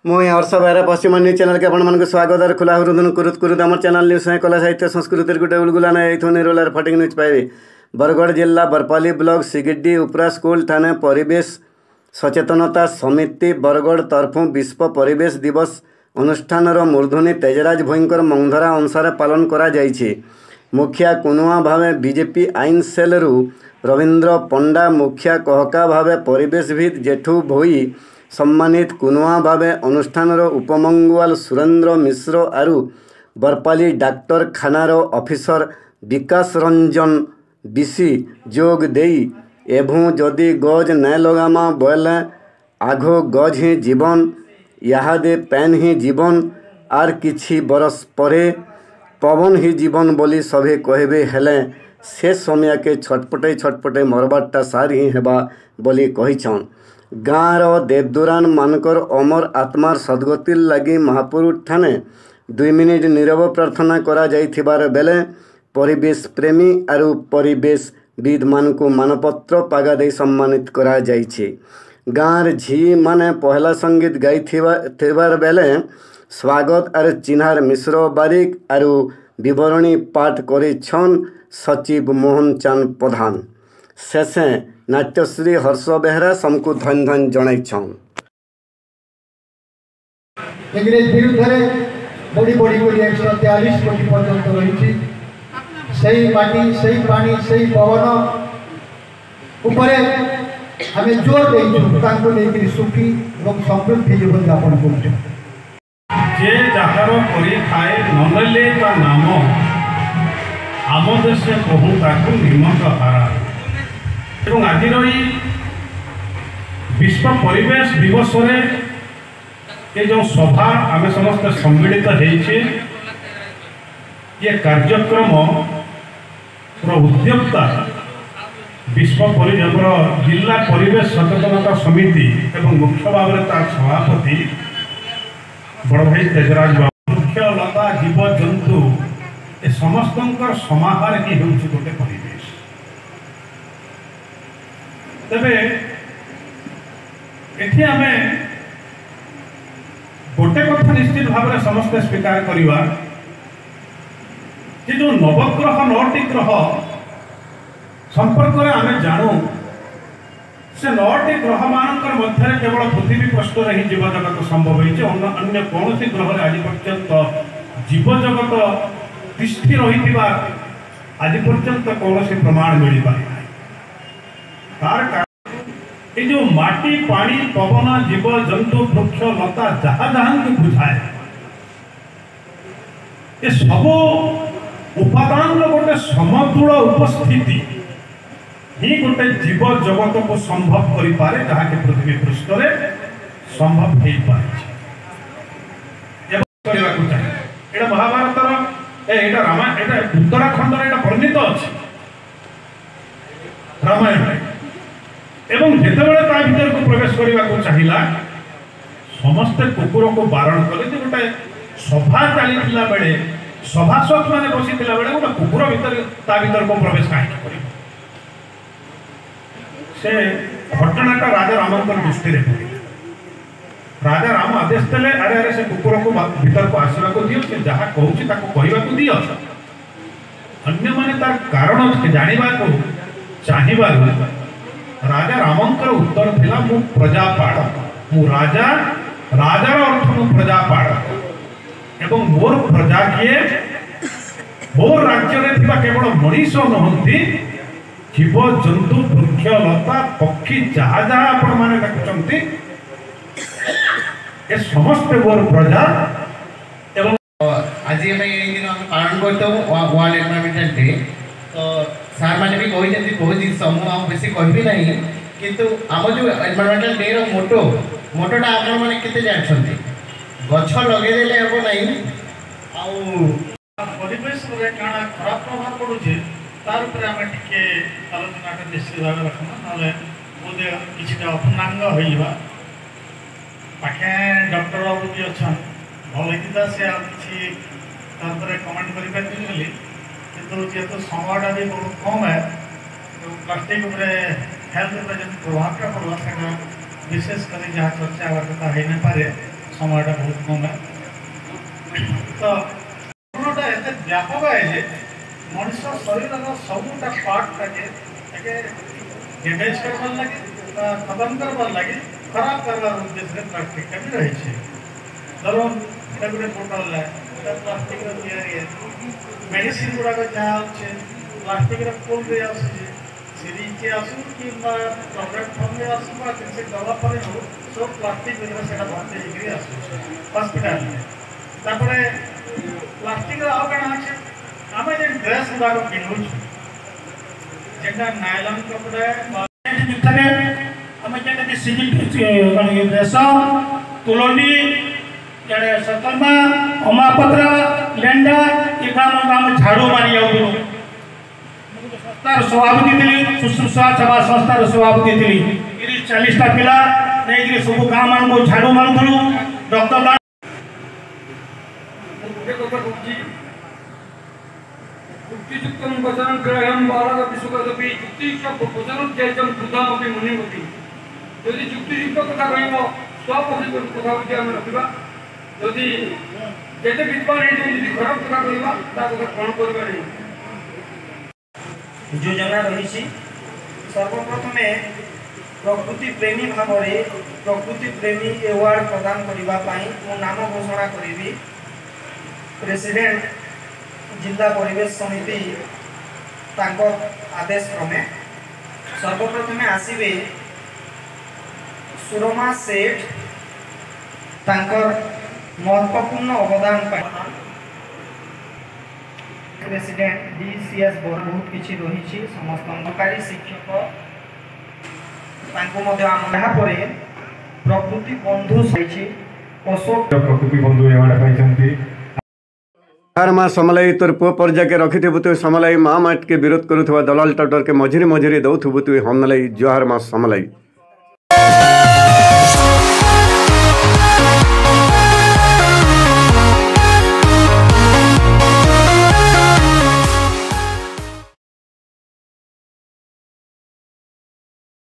मुई हर्ष बेहरा पश्चिम news channel के आपण स्वागत और खुला हृदय कुरुत कुरुत आम चैनल न्यूज कला साहित्य संस्कृति गोटे उलगुलाना ये निरोलार फटिंग न्यूज पाइबे। बरगढ़ जिला बरपाली ब्लॉक सिगिड्डी उपरा स्कूल थाने परिवेश सचेतनता समिति बरगढ़ तरफु विश्व परिवेश दिवस अनुष्ठान मूर्धनी तेजराज भोईंकर मंगधरा अनुसार पालन करा जाइछि। मुखिया कुनुआ भावे बीजेपी आईन सेल रवींद्र पंडा मुखिया कहका भावे परिवेशविद जेठू भोई सम्मानित कुनुआ भावे अनुष्ठान उपमंगुआल सुरेंद्र मिश्र आरु बरपाली डाक्टर खानार ऑफिसर विकास रंजन बिसी जोग देई एभू जदि गज न लगामा बोले आघो गज ही जीवन यादे पैन ही जीवन आर किछि बरस परे पवन ही जीवन बोली सभे कहबे हेले से समय के छटपटे छटपटे मरबाटा सार ही हेबा बोली कहिछन। गाँर देवदुरान मानकर अमर आत्मार सद्गति लगी महापुर ठाने 2 मिनिट नीरव प्रार्थना करा जाइथिबार बेले परिवेश प्रेमी आरु परिवेशविद मानकु मानपत्र पागा दे सम्मानित करा जाइछि। गाँर झी माने पहला संगीत गाइथिबार बेले स्वागत आर चिन्हार मिश्र बारिक आरु विवरणी पाठ करिछन सचिव मोहन चांद प्रधान। शेषे नाट्यश्री हर्ष बेहरा समकु धन धन जनाइछन। इंग्रेज विरुद्ध बड़ी बड़ी बड़ी 143 कोटी पर्यंत रही सही माटी सही पानी सही पवन उपरे हमें जोर देकर सुखी और समृद्धि जीवन यापन कर खाए नले ता नाम आम देश कहूँ ताकू निमक हारा एवं आज विश्व परिवेश दिवस ये जो सभा आम समस्त सम्मिलित होइछे ये कार्यक्रम उद्योक्ता विश्व जिला परिवेश सचेतनता समिति एवं मुख्य भाव सभापति बड़ भाई तेजराज बाबू मुख्य लता जीव जंतु ए समस्त समाहार ही हूँ गोटे परिवेश। तेरे एठी आमे गोटे कथा निश्चित भाव में समस्ते स्वीकार करिवा कि जो नवग्रह 9टी ग्रह संपर्क में आमे जानू से 9टी ग्रह मानकर मध्य केवल पृथ्वी पृष्ठ ही जीव जगत संभव होइछे। अन्य कौन सी ग्रह आज पर्यंत जीव जगत तिष्ठि रही आज पर्यंत कौन सी प्रमाण मिल पारे तार ये जो माटी पानी पवन जीव जंतु वृक्ष लता जहाँ जहाँ को बुझाए ये सब उपादान गोटे समतुल उपस्थिति ही गोटे जीव जगत को संभव करि पारे जहाँ के पृथ्वी पृष्ठ रे संभव हो पारे। एटा महाभारत एटा रामायण एटा उत्तराखंड एटा वर्णित अछि रामायण एवं जितेबाला ता भीतर को प्रवेश करने को चाहिला समस्ते कुकुर को बारण कले गोटे सभा चली बेले सभासद मैंने बसी बेले गोटे कुकुर भीतर ता भीतर को प्रवेश कहीं कर से घटनाटा राजा रामंकर दृष्टि राजा राम आदेश देले अरे अरे से कुकुर को भीतर को आसवा को दियो से जहाँ कहूँ कहवा को दियो अन्य माने तार कारण जानवा को चाहिए राजा रामंकर उत्तर थिला मु प्रजापालक मु राजा राजार अर्थ मु प्रजापालक एवं मोर प्रजा किए मोर राज्य रे थिबा केवल मनीष नहंती जीव जंतु वृक्ष लता पक्षी जहाँ जहाँ आपण माने देखुचंती ए समस्त मोर प्रजा एवं आज हम ये दिन पालन करते वर्ल्ड एनवायरमेंटल डे तो सार मैंने भी कही बहुत जिन समूह आम बेसी कहबी नहीं किंतु आम जो एनवायरमेंटल डे रो मोटोटा आपण माने केते जानछंती गछ लगेदेले हेबो नहीं आउ परिवेश रे काना खराब प्रभाव पड़ुछे तार ऊपर आमे टिके आलोचना के निश्चित भाव रखना नाले बोधे किछटा अपनांग होइबा पाखे डॉक्टर बाबू जी अछन भलैतिता से आ किछि तार पर कमेंट करि पाथिले बोली किंतु जेहेतु समयटा भी बहुत कम है तो प्लास्टिक हेल्थ जब प्रभाव पड़ा विशेष कर जहाँ चर्चा हमारे कथा हो न पारे সময়টা ବହୁତ କମ୍ ତ କରୋନାଟା ଏତେ ବ୍ୟାପକ ଯେ ମଣିଷ ଶରୀରର ସବୁଟା ପାର୍ଟଟାକେ ଡ୍ୟାମେଜ୍ କରବାର ଲାଗି ଖତମ କରବାର ଲାଗି ଖରାପ କରବାର ଉଦ୍ଦେଶ୍ୟରେ ପ୍ଲାଷ୍ଟିକଟା ବି ରହିଛି। ଧରୁନ୍ ଏଇଟା ଗୋଟେ ବୋଟଲ ଏଇଟା ପ୍ଲାଷ୍ଟିକର ତିଆରି ମେଡିସିନ ଗୁଡ଼ାକ ଯାହା ଅଛି ପ୍ଲାଷ୍ଟିକର ଫୁଲରେ ଆସୁଛି ସିରିଜରେ ଆସୁ କିମ୍ବା ଟବଲେଟ୍ ଫର୍ମରେ ଆସୁ ବା କିଛି ଡବା ପରେ ହଉ ସବୁ ପ୍ଲାଷ୍ଟିକ ଭିତରେ ସେଇଟା ଭର୍ତ୍ତି ହେଇକରି ଆସୁଛି ହସ୍ପିଟାଲରେ। ତାପରେ ପ୍ଲାଷ୍ଟିକର ଆଉ କାଣା ଅଛି ଆମେ ଯେନ୍ ଡ୍ରେସ୍ ଗୁଡ଼ାକ କିଣୁଛୁ ଯେନ୍ଟା ନାଇଲନ୍ କପଡ଼ା ଭିତରେ ଆମେ ଯେମିତି ସିଜିନ୍ ରେଶମ ତୁଳନୀ ଇଆଡ଼େ ସତର୍ମା ଅମାପତ୍ର ଲେଣ୍ଡା ଏ କାମ ଆମେ ଝାଡ଼ୁ ମାରି ଯାଉଥିଲୁ। ସଂସ୍ଥାର ସଭାପତି ଥିଲି ଶୁଶ୍ରୂଷା ସେବା ସଂସ୍ଥାର ସଭାପତି ଥିଲି। 40ଟା ପିଲା ନେଇକିରି ସବୁ ଗାଁ ମାନଙ୍କୁ ଝାଡ଼ୁ ମାରୁଥିଲୁ। ରକ୍ତଦାନ युक्तियुक्तं वचनं ग्रहं बालकपिशुकदपि युक्तियुक्तं त्यजं बुधामपि मुनिमपि यदि युक्तियुक्त कथा कहब स्वपक्षी कथा बुझी आम रखा यदि जेते विद्वान यदि खराब कथा कहबा ता कथा ग्रहण करबा नहीं। योजना रही सर्वप्रथमे प्रकृति प्रेमी भाव में प्रकृति प्रेमी एवार्ड प्रदान करने मो नाम घोषणा करी। प्रेसिडेंट जिला परिवेश समिति आदेश क्रमे सर्वप्रथमे आसवे सुरमा सेठ महत्वपूर्ण अवदान प्रेसिडेंट DCS बहुत किसी रही समस्त सरकारी शिक्षक प्रकृति बंधु अशोक प्रकृति बंधु एवार्ड पाई। जोहार माँ समलाई तोर पुओ पर्जा के रखिथु तु समलाई माँ माट के विरोध करुवा दलाल टटर के मझिरी मझिरी दौथु तु हम जोहार माँ समलाई।